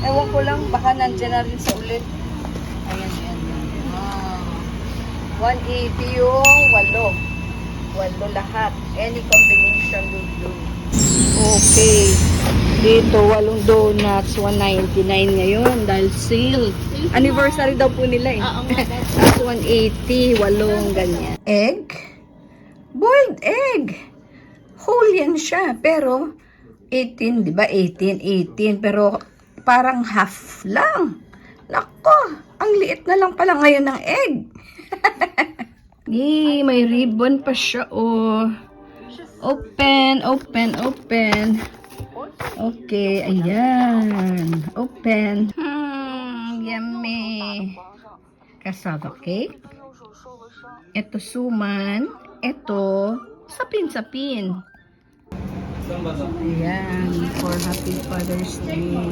Ewan ko lang, baka nandyan na rin sa ulit. Ayan, ayan, ayan. Wow. 180 yung 8. 8 lahat. Any combination will do. Okay. Dito, 8 donuts, 199 ngayon dahil sale. Anniversary daw po nila eh. Tapos 180, 8 ganyan. Egg? Boiled egg. Whole yan siya, pero 18, di ba? 18, pero parang half lang. Nako, ang liit na lang pala ngayon ng egg. Yay, may ribbon pa siya, oh. Open, open, open. Okay, ayan. Open. Yummy. Cassava cake. Ito suman. Ito sapin-sapin. Ayan, for Happy Father's Day.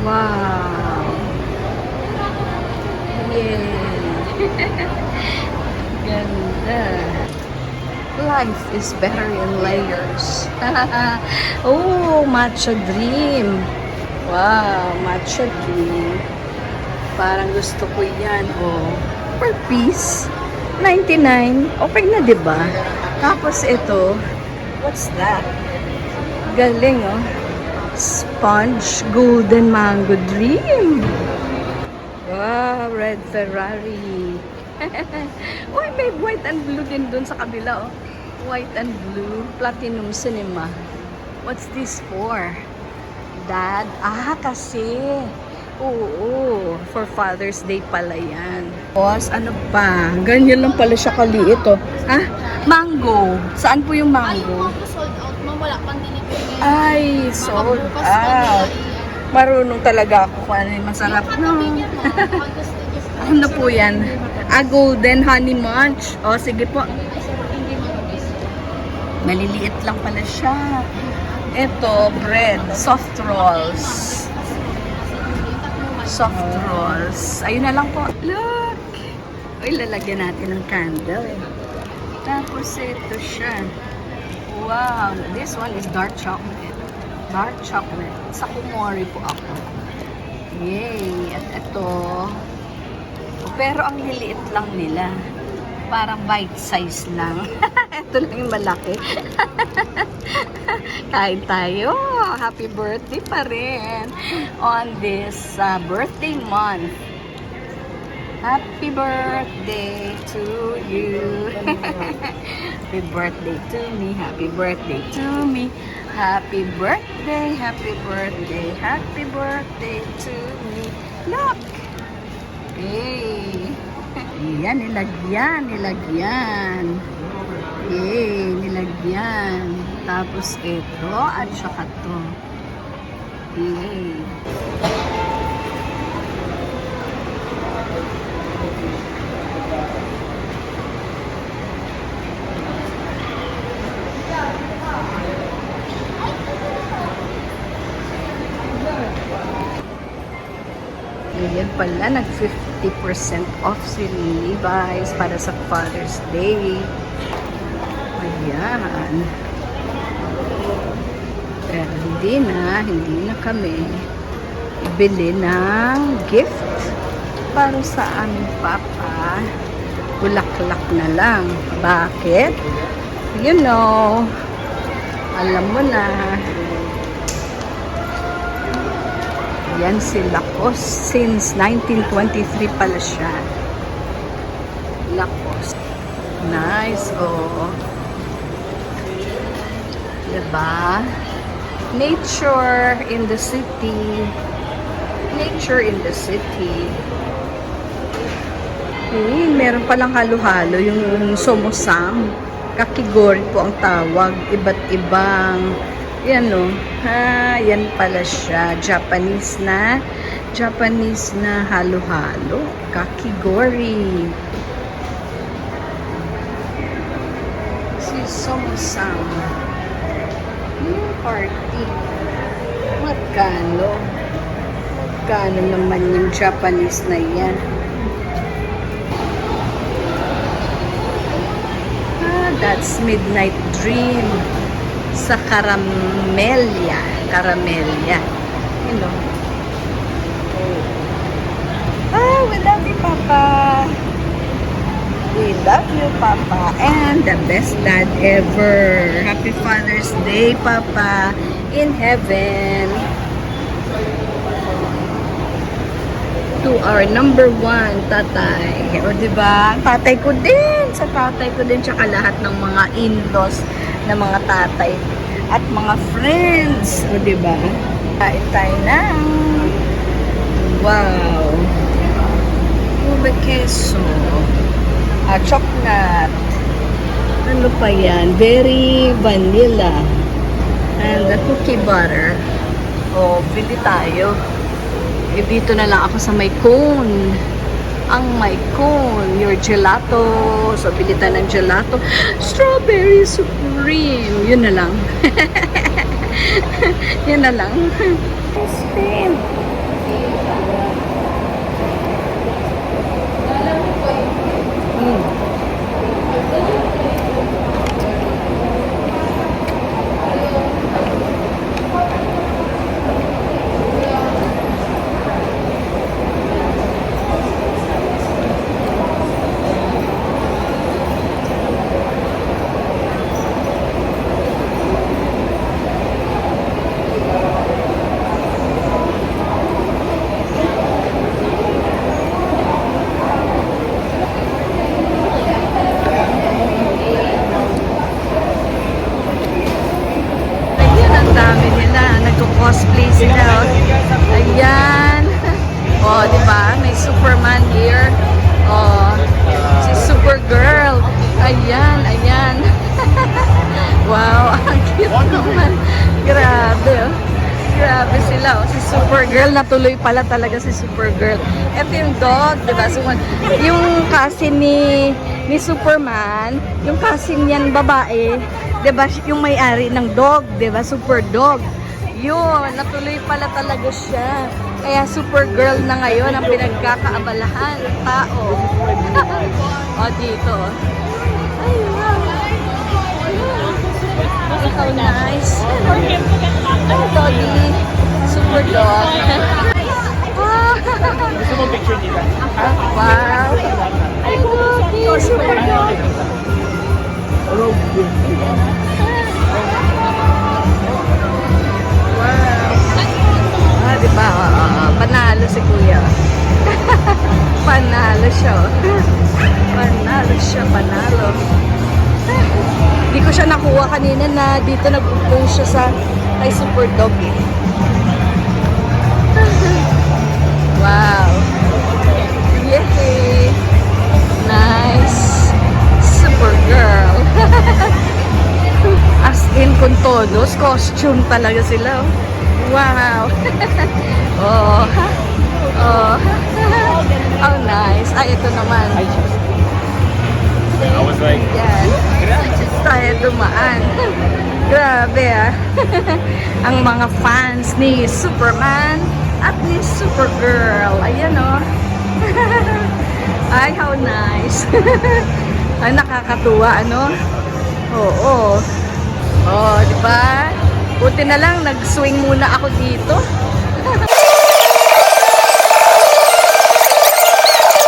Wow! Yay! Ganda! Life is better in layers. Oh, matcha dream! Wow, matcha dream. Parang gusto ko yan, oh. Per piece, 99. Okay na, diba? Tapos ito, what's that? Galing, oh. Sponge Golden Mango Dream. Wow, red Ferrari. Uy, may white and blue din dun sa kabila, oh. White and blue, Platinum Cinema. What's this for? Dad? Ah, kasi. Oo, for Father's Day pala yan. Tapos, ano pa? Ganyan lang pala siya kaliit, oh. Ah, mango. Saan po yung mango? Sold out, ma'am. Wala pang delivery. Ay, sold out. Marunong talaga ako kung ano yung masarap. No. Ano po yan? Ah, Golden Honey Munch. O, sige po. Maliliit lang pala siya. Ito, bread. Soft rolls. Soft rolls. Ayun na lang po. Look! Uy, lalagyan natin ng candle. Tapos ito siya. Wow! This one is dark chocolate. Dark chocolate. Sa kumori po ako. Yay! At ito. Pero ang liliit lang nila. Parang bite size lang. Ito lang yung malaki. Kain tayo. Happy birthday pa rin. On this birthday month. Happy birthday to you. Happy birthday to me. Happy birthday to me. Happy birthday. Happy birthday. Happy birthday to me. Look. Yay. Yan, nilagyan. Nilagyan. Yay. Nilagyan. Tapos ito at saka to. Yay. Ayan pala, nag 50% off si Levi's para sa Father's Day. Yan. Pero hindi na kami bili ng gift para sa aming papa. Bulaklak na lang. Bakit? You know, alam mo na. Yan si Lacoste. Since 1923 pala siya. Lacoste. Nice, oh. Diba? Nature in the city. Nature in the city. Meron palang halo-halo yung somosam. Kakigori po ang tawag. Iba't ibang, yan o. Yan pala siya. Japanese na halo-halo. Kakigori. Si somosam. Yung party. Magkano? Magkano naman yung Japanese na yan? That's Midnight Dream sa Caramelia. You know. We love you, Papa. We love you, Papa. And the best dad ever. Happy Father's Day, Papa. In heaven. To our number one, tatay. O, diba? Tatay ko din. Sa tatay ko din. Tsaka lahat ng mga in-laws na mga tatay. At mga friends. O, diba? Kain tayo na. Wow. Ube queso. Chocolate. Ano pa yan? Berry vanilla. And the cookie butter. O, bili tayo. Dito na lang ako sa may cone. Ang may cone. Your gelato. So, bili tayo ng gelato. Strawberry supreme. Yun na lang. Yun na lang. Ice cream. Cosplay sila. Oh. Ayan. Oh, di ba? May Superman here. Oh, si Supergirl. Ayan, ayan. Wow, ang cute naman. Grabe, oh. Grabe sila, oh. Si Supergirl, natuloy pala talaga si Supergirl. Ito yung dog, di ba? So, yung cousin ni Superman, yung cousin niyan babae, di ba? Yung may-ari ng dog, di ba? Super dog. Yun, natuloy pala talaga siya. Kaya Supergirl na ngayon ang pinagkakaabalahan ng tao. O, dito. Ay, wow. How nice. Ay, doggy. Super dog. Gusto mo picture dito? Wow. Ay, doggy. Super dog. Diba? Panalo si Kuya. Panalo siya. Panalo siya, panalo. Hindi ko siya nakuha kanina na dito nag-post siya sa kay Super Dog. Wow. Yay! Nice. Super girl. As in, kung todos, costume talaga sila. Wow. Oh. Oh. Oh, nice. Ay, ito naman. I was like, Yan. Tayo dumaan. Grabe, ah. Ang mga fans ni Superman at ni Supergirl. Ayan, oh. Ay, how nice. Ay, nakakatuwa, ano? Oo. Buti na lang, nag-swing muna ako dito.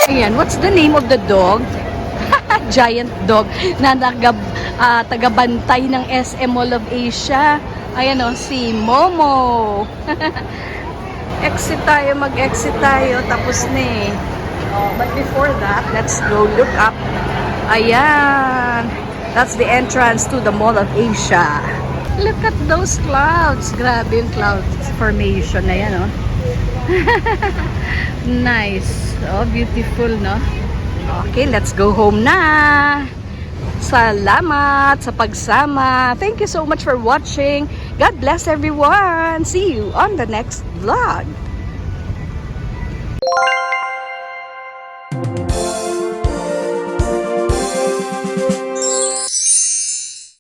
Ayan, what's the name of the dog? Giant dog na tagabantay ng SM Mall of Asia. Ayan o, si Momo. Exit tayo, mag-exit tayo. Tapos na eh. Oh, but before that, let's go look up. Ayan. That's the entrance to the Mall of Asia. Look at those clouds. Grabe yung cloud formation na yan, oh. Nice. Oh, beautiful, no? Okay, let's go home na. Salamat sa pagsama. Thank you so much for watching. God bless everyone. See you on the next vlog.